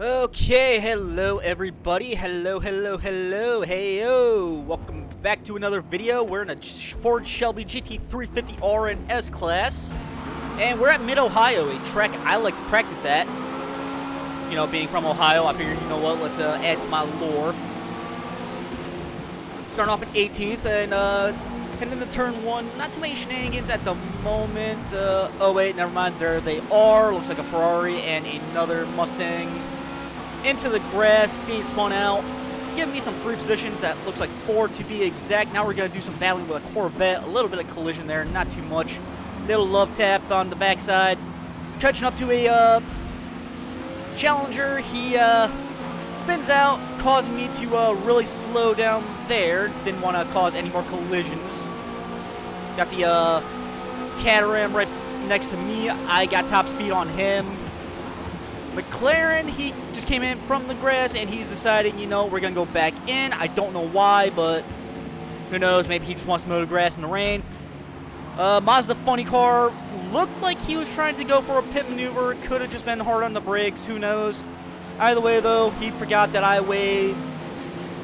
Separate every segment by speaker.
Speaker 1: Okay, hello everybody, hello, hey yo, welcome back to another video. We're in a Ford Shelby GT350R and S class, and we're at Mid-Ohio, a track I like to practice at. You know, being from Ohio, I figured, you know what, let's add to my lore. Starting off in 18th, and heading into turn 1, not too many shenanigans at the moment. Oh wait, never mind, there they are. Looks like a Ferrari and another Mustang. Into the grass, being spun out, giving me some free positions that looks like 4 to be exact. Now we're going to do some battling with a Corvette, a little bit of collision there, not too much. Little love tap on the backside. Catching up to a Challenger, he spins out, causing me to really slow down there. Didn't want to cause any more collisions. Got the Caterham right next to me. I got top speed on him. McLaren, he just came in from the grass, and he's deciding, you know, we're going to go back in. I don't know why, but who knows, maybe he just wants to mow the grass in the rain. Mazda funny car, looked like he was trying to go for a pit maneuver. Could have just been hard on the brakes, who knows. Either way, though, he forgot that I weigh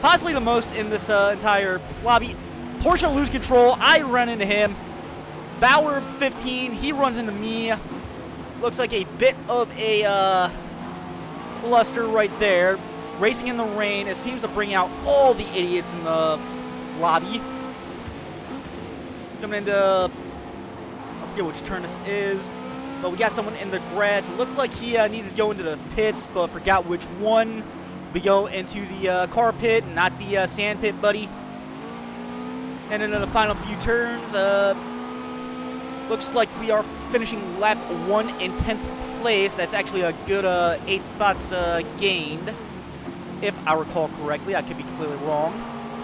Speaker 1: possibly the most in this entire lobby. Porsche lose control, I run into him. Bauer 15, he runs into me. Looks like a bit of a cluster right there. Racing in the rain. It seems to bring out all the idiots in the lobby. Coming into, I forget which turn this is, but we got someone in the grass. It looked like he needed to go into the pits, but forgot which one. We go into the car pit, not the sand pit, buddy. And into the final few turns, looks like we are finishing lap 1 in 10th place. That's actually a good 8 spots gained, if I recall correctly. I could be completely wrong.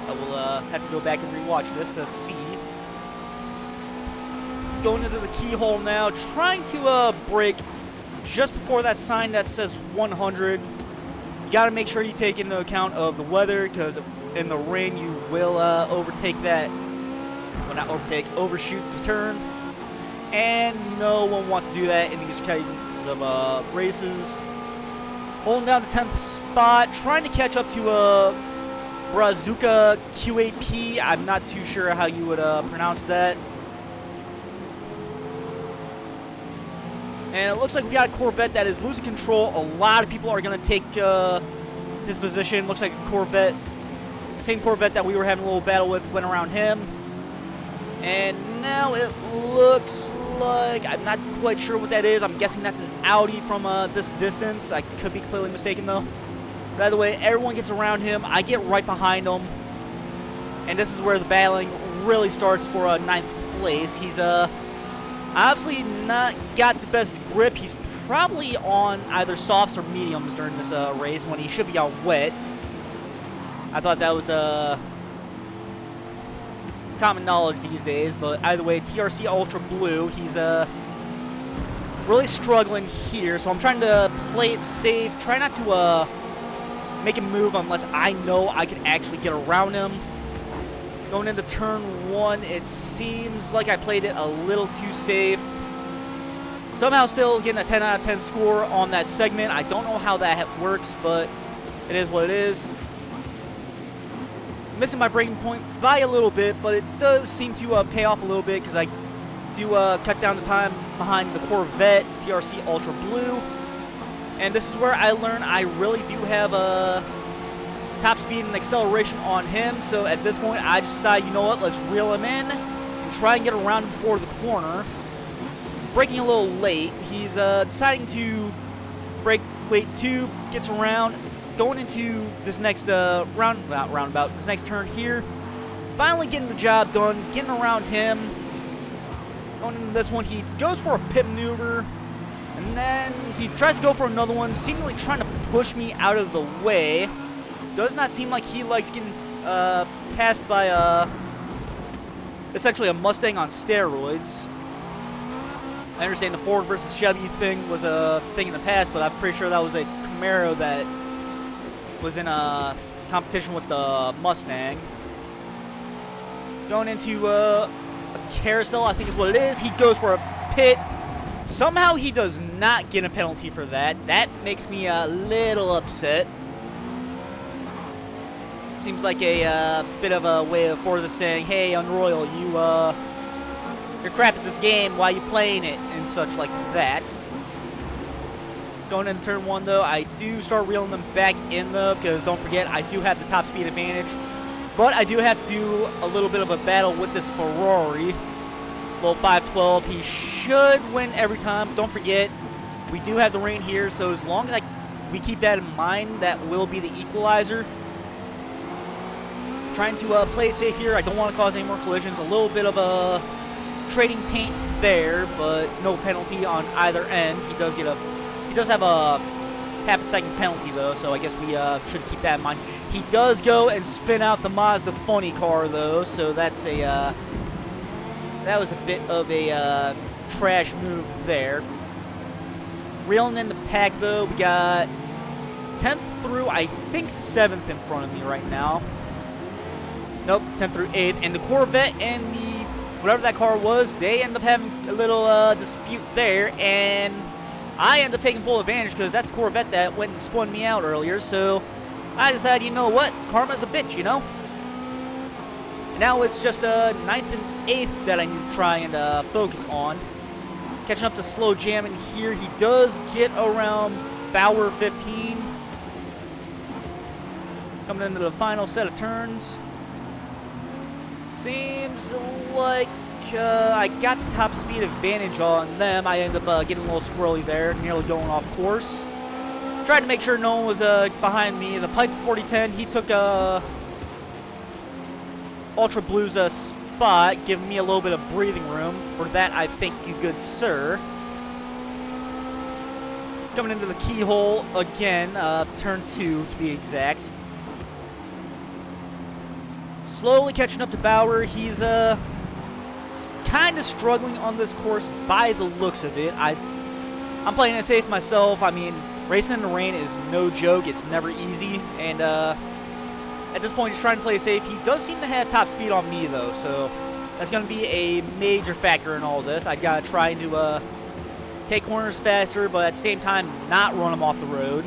Speaker 1: I will have to go back and rewatch this to see. Going into the keyhole now, trying to brake just before that sign that says 100. You got to make sure you take into account of the weather, because in the rain you will overtake that. Well, not overtake, overshoot the turn. And no one wants to do that in these kinds of races. Holding down the 10th spot, trying to catch up to Brazuca QAP. I'm not too sure how you would pronounce that. And it looks like we got a Corvette that is losing control. A lot of people are going to take his position. Looks like a Corvette, the same Corvette that we were having a little battle with, went around him. And now it looks like, I'm not quite sure what that is. I'm guessing that's an Audi from this distance. I could be completely mistaken, though. By the way, everyone gets around him. I get right behind him. And this is where the battling really starts for 9th place. He's obviously not got the best grip. He's probably on either softs or mediums during this race when he should be on wet. I thought that was common knowledge these days, but either way, TRC Ultra Blue, he's really struggling here, so I'm trying to play it safe, try not to make him move unless I know I can actually get around him. Going into turn 1, it seems like I played it a little too safe. Somehow still getting a 10 out of 10 score on that segment. I don't know how that works, but it is what it is. Missing my braking point by a little bit, but it does seem to pay off a little bit, because I do cut down the time behind the Corvette TRC Ultra Blue. And this is where I learn I really do have top speed and acceleration on him. So at this point, I just decide, you know what, let's reel him in and try and get around before the corner. Braking a little late. He's deciding to brake late too, gets around. Going into this next this next turn here, finally getting the job done, getting around him. Going into this one, he goes for a pit maneuver, and then he tries to go for another one, seemingly trying to push me out of the way. Does not seem like he likes getting passed by essentially a Mustang on steroids. I understand the Ford versus Chevy thing was a thing in the past, but I'm pretty sure that was a Camaro that was in a competition with the Mustang. Going into a carousel, I think is what it is. He goes for a pit, Somehow he does not get a penalty for that. That makes me a little upset. Seems like a bit of a way of Forza saying, hey, Unroyal, you're crap at this game, why are you playing it, and such like that. Going into turn 1, though, I do start reeling them back in, though, because don't forget, I do have the top speed advantage. But I do have to do a little bit of a battle with this Ferrari. Well, 512, he should win every time. Don't forget, we do have the rain here, so as long as we keep that in mind, that will be the equalizer. Trying to play safe here. I don't want to cause any more collisions. A little bit of a trading paint there, but no penalty on either end. He does have a half a second penalty though, so I guess we should keep that in mind. He does go and spin out the Mazda funny car though, so that's that was a bit of a trash move there. Reeling in the pack though, we got 10th through I think 7th in front of me right now. Nope, 10th through 8th, and the Corvette and the whatever that car was, they end up having a little dispute there, and I end up taking full advantage because that's the Corvette that went and spun me out earlier, so I decided, you know what, karma's a bitch, you know? And now it's just 9th and 8th that I need to try and focus on. Catching up to Slow Jam in here, he does get around Bauer 15. Coming into the final set of turns. Seems like I got the top speed advantage on them. I end up getting a little squirrely there, nearly going off course. Tried to make sure no one was behind me. The Pipe 4010, he took Ultra Blue's spot, giving me a little bit of breathing room. For that, I thank you, good sir. Coming into the keyhole again, turn 2 to be exact. Slowly catching up to Bauer. He's kind of struggling on this course by the looks of it. I'm playing it safe myself. I mean, racing in the rain is no joke. It's never easy. And at this point, just trying to play safe. He does seem to have top speed on me, though. So that's going to be a major factor in all this. I've got to try to take corners faster, but at the same time, not run him off the road.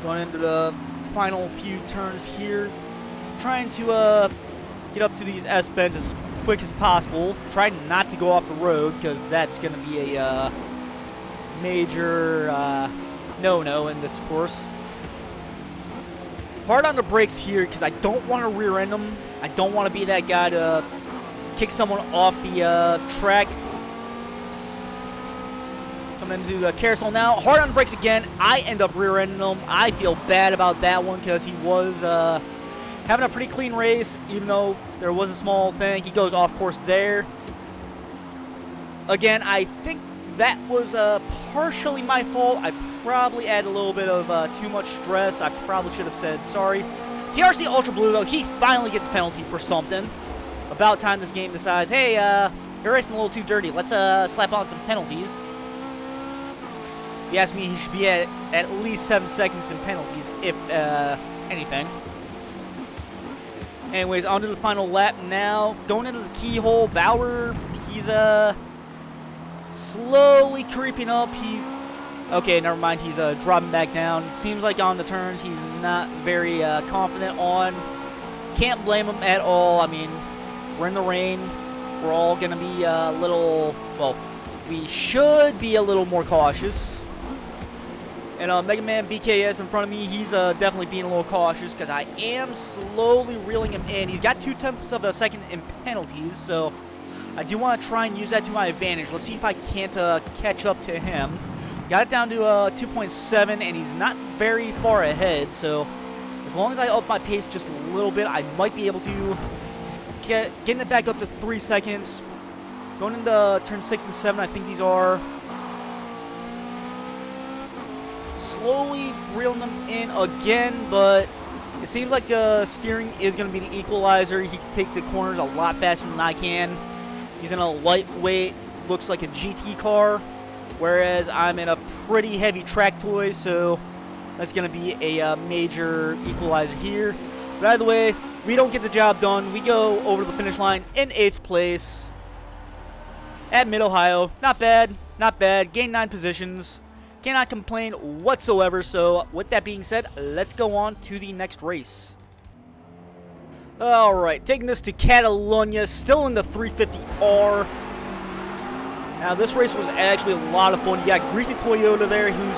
Speaker 1: Going into the final few turns here, trying to get up to these S-bends as quick as possible. Try not to go off the road because that's going to be a major no-no in this course. Hard on the brakes here because I don't want to rear end them. I don't want to be that guy to kick someone off the track. Coming into the carousel now. Hard on the brakes again. I end up rear-ending him. I feel bad about that one because he was having a pretty clean race, even though there was a small thing. He goes off course there. Again, I think that was partially my fault. I probably added a little bit of too much stress. I probably should have said sorry. TRC Ultra Blue, though, he finally gets a penalty for something. About time this game decides, hey, you're racing a little too dirty. Let's slap on some penalties. If you ask me, he should be at least 7 seconds in penalties, if anything. Anyways, on to the final lap now. Going into the keyhole, Bauer, he's slowly creeping up. Okay, never mind, he's dropping back down. It seems like on the turns he's not very confident on. Can't blame him at all. I mean, we're in the rain. We're all going to be a little, well, we should be a little more cautious. And Mega Man BKS in front of me, he's definitely being a little cautious because I am slowly reeling him in. He's got 0.2 of a second in penalties, so I do want to try and use that to my advantage. Let's see if I can't catch up to him. Got it down to 2.7, and he's not very far ahead, so as long as I up my pace just a little bit, I might be able to getting it back up to 3 seconds. Going into turn 6 and 7, I think these are. Slowly reeling them in again, but it seems like the steering is going to be the equalizer. He can take the corners a lot faster than I can. He's in a lightweight, looks like a GT car, whereas I'm in a pretty heavy track toy, so that's going to be a major equalizer here. But either way, we don't get the job done. We go over the finish line in 8th place. at Mid-Ohio. Not bad, not bad. Gained 9 positions. Cannot complain whatsoever. So with that being said, let's go on to the next race. Alright, taking this to Catalonia, still in the 350R. Now this race was actually a lot of fun. You got Greasy Toyota there who's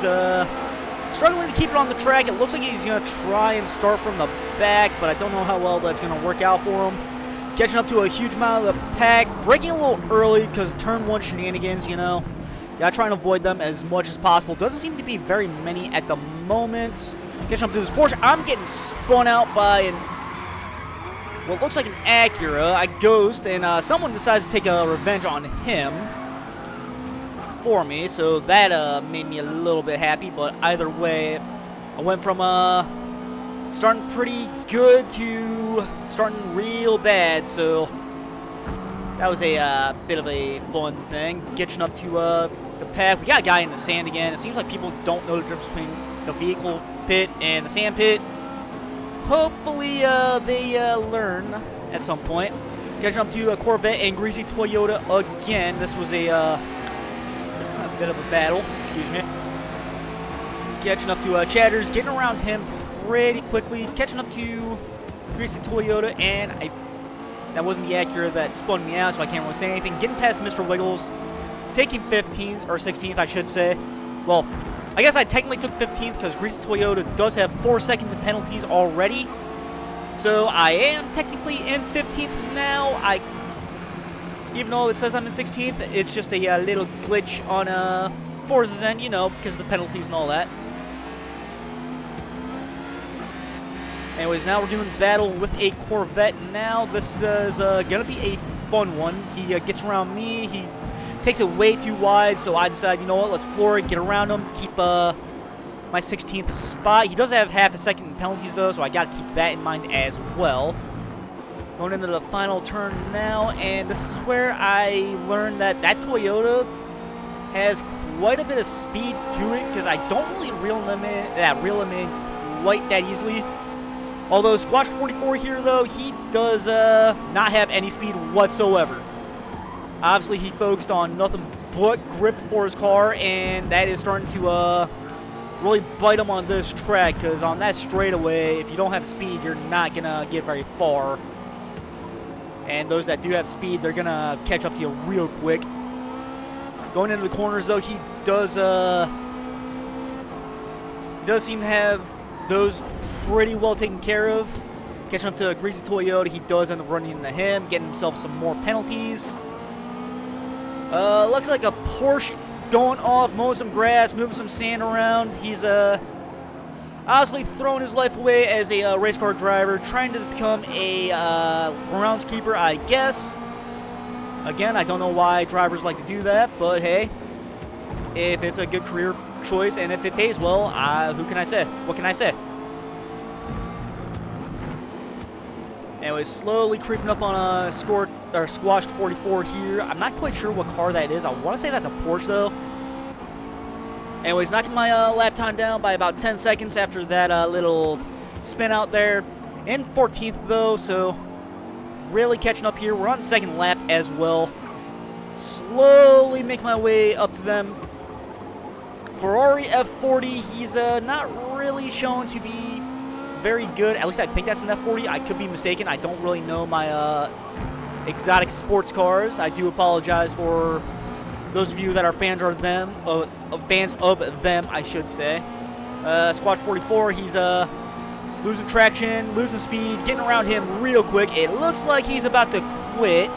Speaker 1: struggling to keep it on the track. It looks like he's going to try and start from the back, but I don't know how well that's going to work out for him. Catching up to a huge amount of the pack, braking a little early because turn 1 shenanigans, you know. Gotta try and avoid them as much as possible. Doesn't seem to be very many at the moment. Catching up to this Porsche. I'm getting spun out by what looks like an Acura, a Ghost, and someone decides to take a revenge on him for me, so that made me a little bit happy. But either way, I went from starting pretty good to starting real bad, so that was a bit of a fun thing. Catching up to the pack. We got a guy in the sand again. It seems like people don't know the difference between the vehicle pit and the sand pit. Hopefully they learn at some point. Catching up to a Corvette and Greasy Toyota again. This was a bit of a battle, excuse me. Catching up to Chatters, getting around him pretty quickly. Catching up to Greasy Toyota, and that wasn't the Acura that spun me out, so I can't really say anything. Getting past Mr. Wiggles, taking 15th, or 16th, I should say. Well, I guess I technically took 15th because Greasy Toyota does have 4 seconds in penalties already. So I am technically in 15th now. Even though it says I'm in 16th, it's just a little glitch on Forza's end, you know, because of the penalties and all that. Anyways, now we're doing battle with a Corvette now. This is going to be a fun one. He gets around me. He takes it way too wide, so I decided, you know what, let's floor it, get around him, keep my 16th spot. He does have half a second in penalties, though, so I got to keep that in mind as well. Going into the final turn now, and this is where I learned that Toyota has quite a bit of speed to it, because I don't really reel him in quite that easily. Although Squash 44 here, though, he does not have any speed whatsoever. Obviously, he focused on nothing but grip for his car, and that is starting to really bite him on this track, because on that straightaway, if you don't have speed, you're not going to get very far. And those that do have speed, they're going to catch up to you real quick. Going into the corners, though, he does seem to have those pretty well taken care of. Catching up to a Greasy Toyota, he does end up running into him, getting himself some more penalties. Looks like a Porsche going off, mowing some grass, moving some sand around. He's obviously throwing his life away as a race car driver, trying to become a groundskeeper, I guess. Again, I don't know why drivers like to do that, but hey, if it's a good career choice and if it pays well, who can I say? What can I say? Anyways, slowly creeping up on a Squashed 44 here. I'm not quite sure what car that is. I want to say that's a Porsche, though. Anyways, knocking my lap time down by about 10 seconds after that little spin out there. In 14th, though, so really catching up here. We're on the second lap as well. Slowly make my way up to them. Ferrari F40, he's not really shown to be very good. At least I think that's an F40. I could be mistaken. I don't really know my exotic sports cars. I do apologize for those of you that are fans of them, I should say. Squash 44, he's losing traction, losing speed, getting around him real quick. It looks like he's about to quit.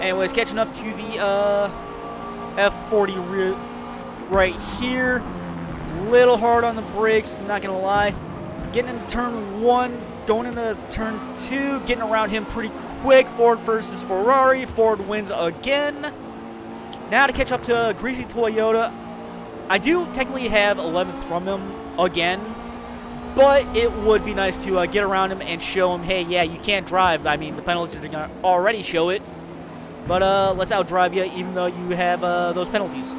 Speaker 1: Anyways, catching up to the F40 right here. Little hard on the brakes, not gonna lie. Getting into turn 1, going into turn 2, getting around him pretty quick. Ford versus Ferrari. Ford wins again. Now to catch up to Greasy Toyota. I do technically have 11th from him again, but it would be nice to get around him and show him, hey, yeah, you can't drive. I mean, the penalties are gonna already show it, but let's outdrive you even though you have those penalties.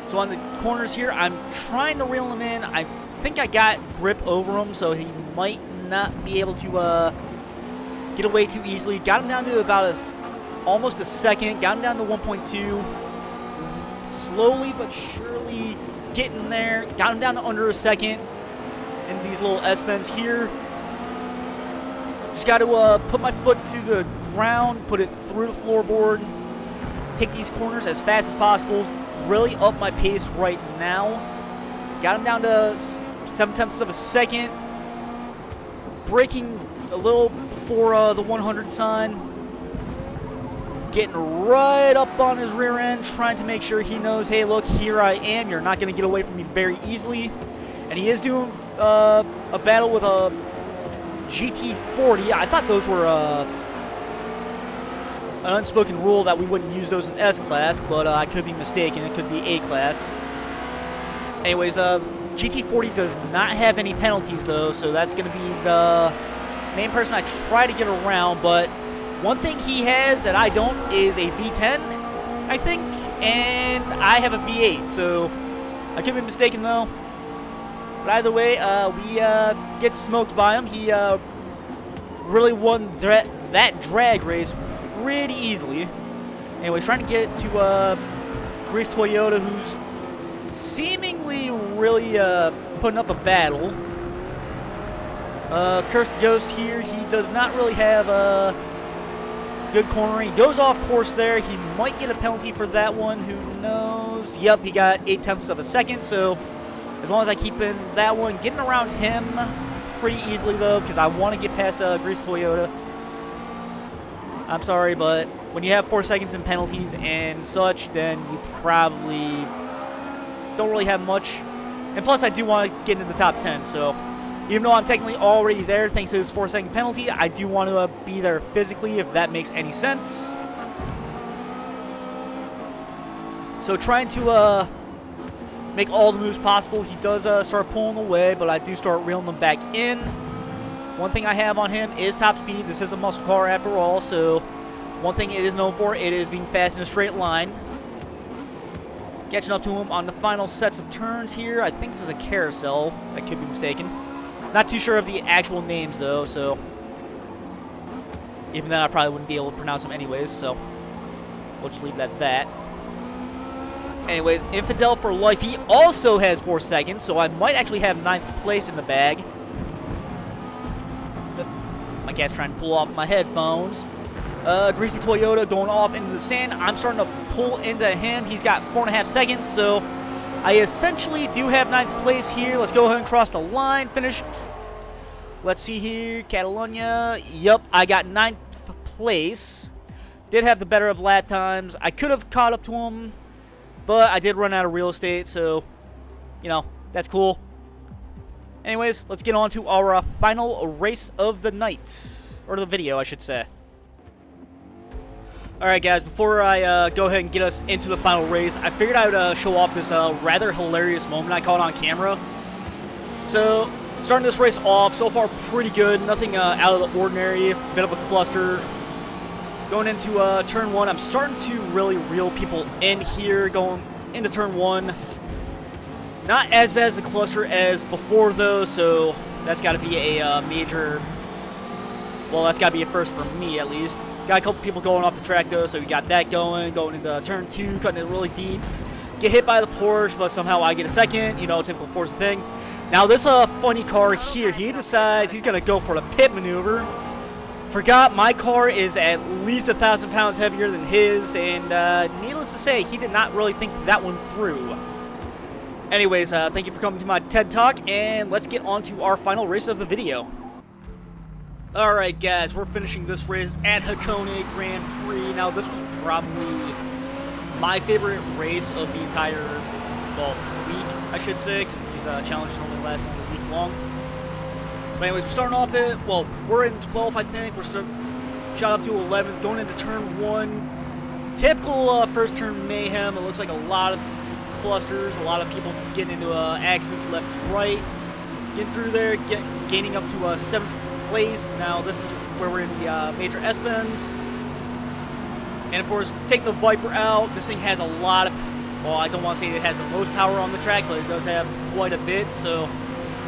Speaker 1: So on the corners here, I'm trying to reel him in. I think I got grip over him, so he might not be able to get away too easily. Got him down to about almost a second. Got him down to 1.2. Slowly but surely getting there. Got him down to under a second in these little S-bends here. Just got to put my foot to the ground, put it through the floorboard, take these corners as fast as possible, really up my pace right now. Got him down to 0.7 of a second, braking a little before the 100 sign, getting right up on his rear end, trying to make sure he knows, hey, look, here I am, you're not going to get away from me very easily. And he is doing a battle with a GT40. I thought those were an unspoken rule that we wouldn't use those in S-Class, but I could be mistaken. It could be A-Class. Anyways, GT40 does not have any penalties, though, so that's going to be the main person I try to get around. But one thing he has that I don't is a V10, I think, and I have a V8, so I could be mistaken, though. But either way, we get smoked by him. He really won that drag race pretty easily. Anyways, trying to get to Grease Toyota, who's seemingly really putting up a battle. Cursed Ghost here, he does not really have good cornering. He goes off course there. He might get a penalty for that one. Who knows? Yep, he got 0.8 of a second, so as long as I keep in that one, getting around him pretty easily, though, because I want to get past Grease Toyota. I'm sorry, but when you have 4 seconds in penalties and such, then you probably don't really have much. And plus, I do want to get into the top 10, so even though I'm technically already there thanks to this 4-second penalty, I do want to be there physically, if that makes any sense. So trying to make all the moves possible. He does start pulling away, but I do start reeling them back in. One thing I have on him is top speed. This is a muscle car after all, so one thing it is known for, it is being fast in a straight line. Catching up to him on the final sets of turns here. I think this is a carousel. I could be mistaken. Not too sure of the actual names, though, so even then I probably wouldn't be able to pronounce them anyways, so we'll just leave it at that. Anyways, Infidel for life. He also has 4 seconds, so I might actually have 9th place in the bag. My cat's trying to pull off my headphones. Greasy Toyota going off into the sand. I'm starting to pull into him. He's got 4.5 seconds, so I essentially do have 9th place here. Let's go ahead and cross the line. Finished. Let's see here. Catalonia. Yup, I got 9th place. Did have the better of lap times. I could have caught up to him, but I did run out of real estate, so, you know, that's cool. Anyways, let's get on to our final race of the night. Or the video, I should say. Alright, guys, before I go ahead and get us into the final race, I figured I would show off this rather hilarious moment I caught on camera. So, starting this race off, so far pretty good. Nothing out of the ordinary. Bit of a cluster. Going into turn 1, I'm starting to really reel people in here, going into turn 1. Not as bad as the cluster as before, though, so that's got to be a major, well, that's got to be a first for me, at least. Got a couple people going off the track, though, so we got that going into turn 2, cutting it really deep. Get hit by the Porsche, but somehow I get a second, you know, typical Forza thing. Now, this funny car here, he decides he's going to go for the pit maneuver. Forgot my car is at least 1,000 pounds heavier than his, and needless to say, he did not really think that one through. Anyways, thank you for coming to my TED Talk, and let's get on to our final race of the video. Alright guys, we're finishing this race at Hakone Grand Prix. Now, this was probably my favorite race of the entire, well, week, I should say, because these challenges only last only a week long. But anyways, we're starting off at, well, we're in 12th, I think. We're shot up to 11th, going into turn 1. Typical first turn mayhem. It looks like a lot of clusters, a lot of people getting into accidents left and right. Getting through there, gaining up to 7th place. Now, this is where we're in the major S-bends. And, of course, taking the Viper out, this thing has a lot of, well, I don't want to say it has the most power on the track, but it does have quite a bit, so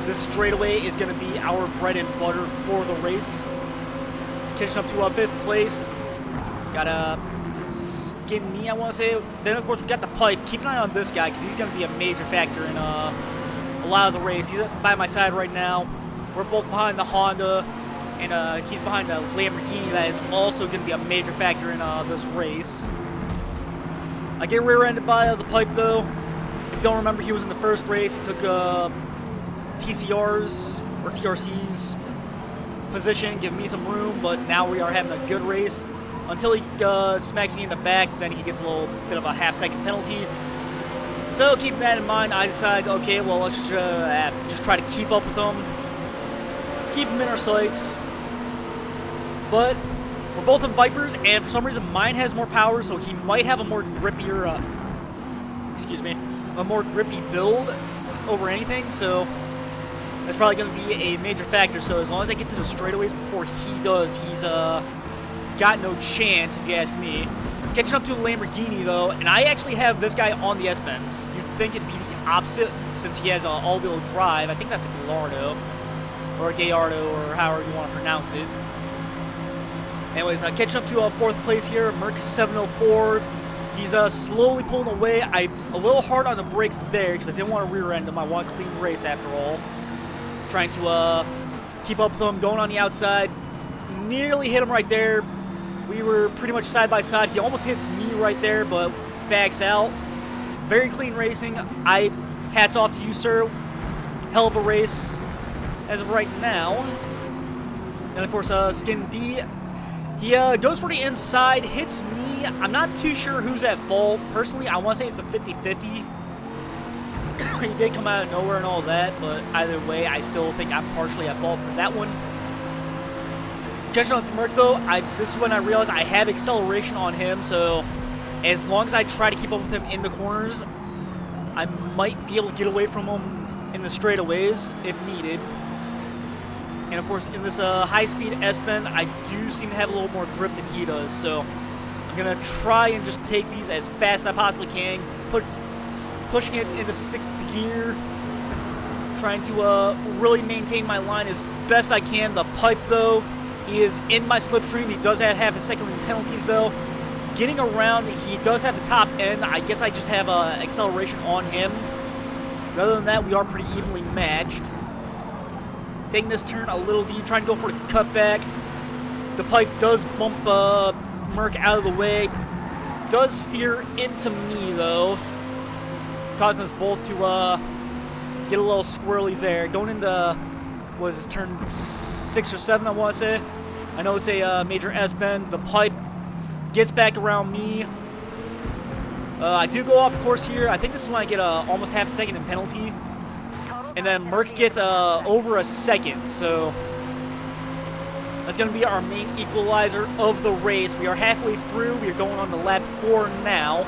Speaker 1: this straightaway is going to be our bread and butter for the race. Catching up to 5th place. Gotta skin me, I want to say. Then, of course, we got the pipe. Keep an eye on this guy because he's going to be a major factor in a lot of the race. He's by my side right now. We're both behind the Honda, and he's behind the Lamborghini. That is also going to be a major factor in this race. I get rear-ended by the pipe, though. If you don't remember, he was in the first race. He took TCR's or TRC's position, giving me some room, but now we are having a good race. Until he smacks me in the back, then he gets a little bit of a half-second penalty. So keeping that in mind, I decide, okay, well, let's just try to keep up with him. Keep him in our sights. But we're both in Vipers, and for some reason mine has more power, so he might have a more grippier, a more grippy build over anything, so that's probably going to be a major factor. So as long as I get to the straightaways before he does, he's got no chance, if you ask me. Catching up to a Lamborghini, though, and I actually have this guy on the S-Bends. You'd think it'd be the opposite, since he has an all-wheel drive. I think that's a Gallardo, or a Gallardo, or however you want to pronounce it. Anyways, catching up to fourth place here, Merc 704. He's slowly pulling away. I'm a little hard on the brakes there, because I didn't want to rear-end him. I want a clean race, after all. Trying to keep up with him, going on the outside. Nearly hit him right there. We were pretty much side by side. He almost hits me right there, but backs out. Very clean racing. Hats off to you, sir. Hell of a race as of right now. And of course, Skin D. He goes for the inside, hits me. I'm not too sure who's at fault. Personally, I want to say it's a 50-50. He did come out of nowhere and all that, but either way, I still think I'm partially at fault for that one. Catching up to Merc, though, this is when I realized I have acceleration on him, so as long as I try to keep up with him in the corners, I might be able to get away from him in the straightaways if needed. And of course, in this high-speed S-Bend, I do seem to have a little more grip than he does, so I'm going to try and just take these as fast as I possibly can, pushing it into 6th gear, trying to really maintain my line as best I can. The pipe, though, is in my slipstream. He does have half his second lane penalties, though. Getting around, he does have the top end. I guess I just have acceleration on him. But other than that, we are pretty evenly matched. Taking this turn a little deep, trying to go for the cutback. The pipe does bump Merc out of the way. Does steer into me, though, causing us both to get a little squirrely there. Going into, what is this, turn 6 or 7, I want to say. I know it's a major S-bend. The pipe gets back around me. I do go off course here. I think this is when I get almost half a second in penalty. And then Merc gets over a second. So that's going to be our main equalizer of the race. We are halfway through. We are going on to lap 4 now.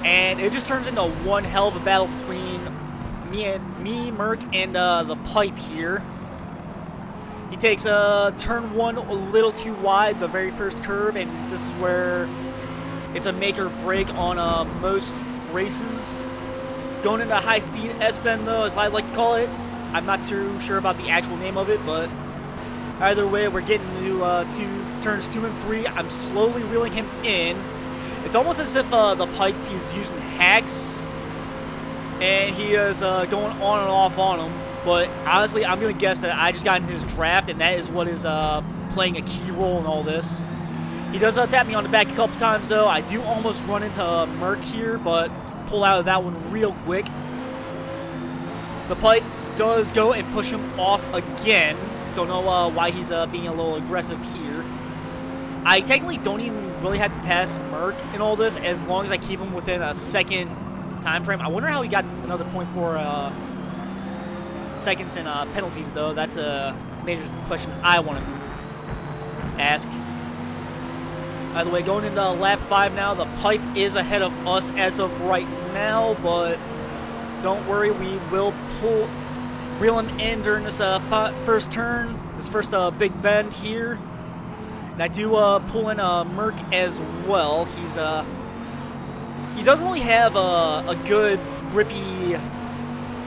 Speaker 1: And it just turns into one hell of a battle between me, Merc, and the pipe here. He takes turn 1 a little too wide, the very first curve, and this is where it's a make or break on most races. Going into high-speed S-bend, though, as I like to call it. I'm not too sure about the actual name of it, but either way, we're getting to turns 2 and 3. I'm slowly reeling him in. It's almost as if the pipe is using hacks, and he is going on and off on him. But honestly, I'm going to guess that I just got in his draft, and that is what is playing a key role in all this. He does tap me on the back a couple times, though. I do almost run into Merc here, but pull out of that one real quick. The pipe does go and push him off again. Don't know why he's being a little aggressive here. I technically don't even really have to pass Merc in all this as long as I keep him within a second time frame. I wonder how he got another point for seconds and penalties, though. That's a major question I want to ask. By the way, going into lap 5 now, the pipe is ahead of us as of right now, but don't worry, we will reel him in during this first turn, this first big bend here. And I do pull in Merc as well. He doesn't really have a good grippy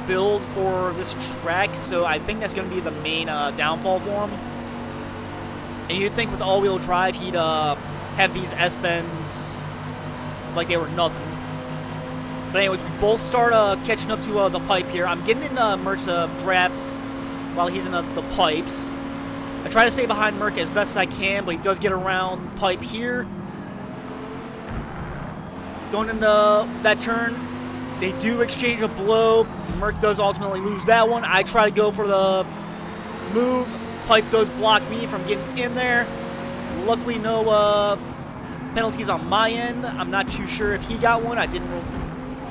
Speaker 1: build for this track, so I think that's going to be the main downfall for him. And you'd think with all-wheel drive he'd have these S-bends like they were nothing. But anyways, we both start catching up to the pipe here. I'm getting in Merc's drafts while he's in the pipes. I try to stay behind Merc as best as I can, but he does get around pipe here. Going into that turn, they do exchange a blow. Merc does ultimately lose that one. I try to go for the move. Pipe does block me from getting in there. Luckily, no penalties on my end. I'm not too sure if he got one. I didn't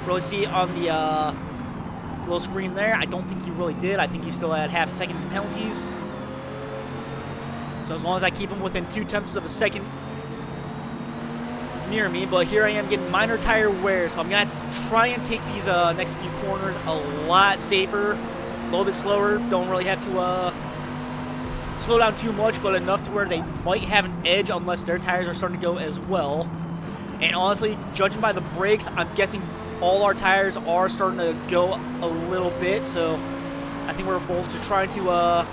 Speaker 1: really see it on the little screen there. I don't think he really did. I think he still had half a second penalties. So as long as I keep him within 0.2 of a second near me, but here I am getting minor tire wear, so I'm going to have to try and take these next few corners a lot safer, a little bit slower. Don't really have to slow down too much, but enough to where they might have an edge unless their tires are starting to go as well. And honestly, judging by the brakes, I'm guessing all our tires are starting to go a little bit, so I think we're both just trying to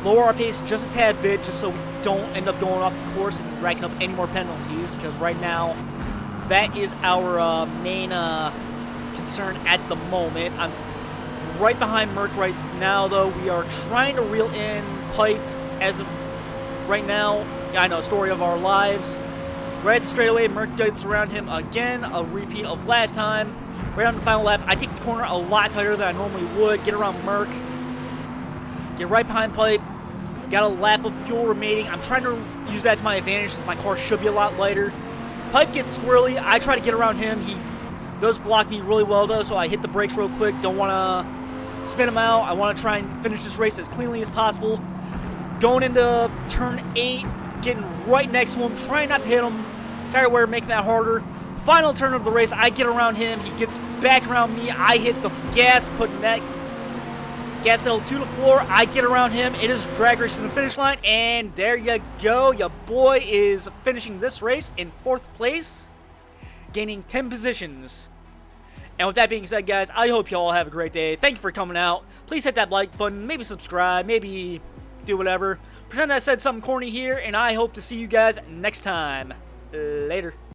Speaker 1: lower our pace just a tad bit, just so we don't end up going off the course and racking up any more penalties, because right now, that is our main concern at the moment. I'm right behind Merc right now, though. We are trying to reel in Pipe as of right now. I know, story of our lives. Right at the straightaway, Merc gets around him again, a repeat of last time. Right on the final lap, I take this corner a lot tighter than I normally would, get around Merc, get right behind Pipe. Got a lap of fuel remaining. I'm trying to use that to my advantage since my car should be a lot lighter. Pipe gets squirrely. I try to get around him. He does block me really well, though, so I hit the brakes real quick. Don't want to spin him out. I want to try and finish this race as cleanly as possible. Going into turn 8, getting right next to him, trying not to hit him. Tire wear making that harder. Final turn of the race, I get around him. He gets back around me. I hit the gas, putting that gas pedal to the floor. I get around him. It is drag race to the finish line, and there you go. Your boy is finishing this race in 4th place, gaining 10 positions. And with that being said, guys, I hope you all have a great day. Thank you for coming out. Please hit that like button, maybe subscribe, maybe do whatever. Pretend I said something corny here, and I hope to see you guys next time. Later.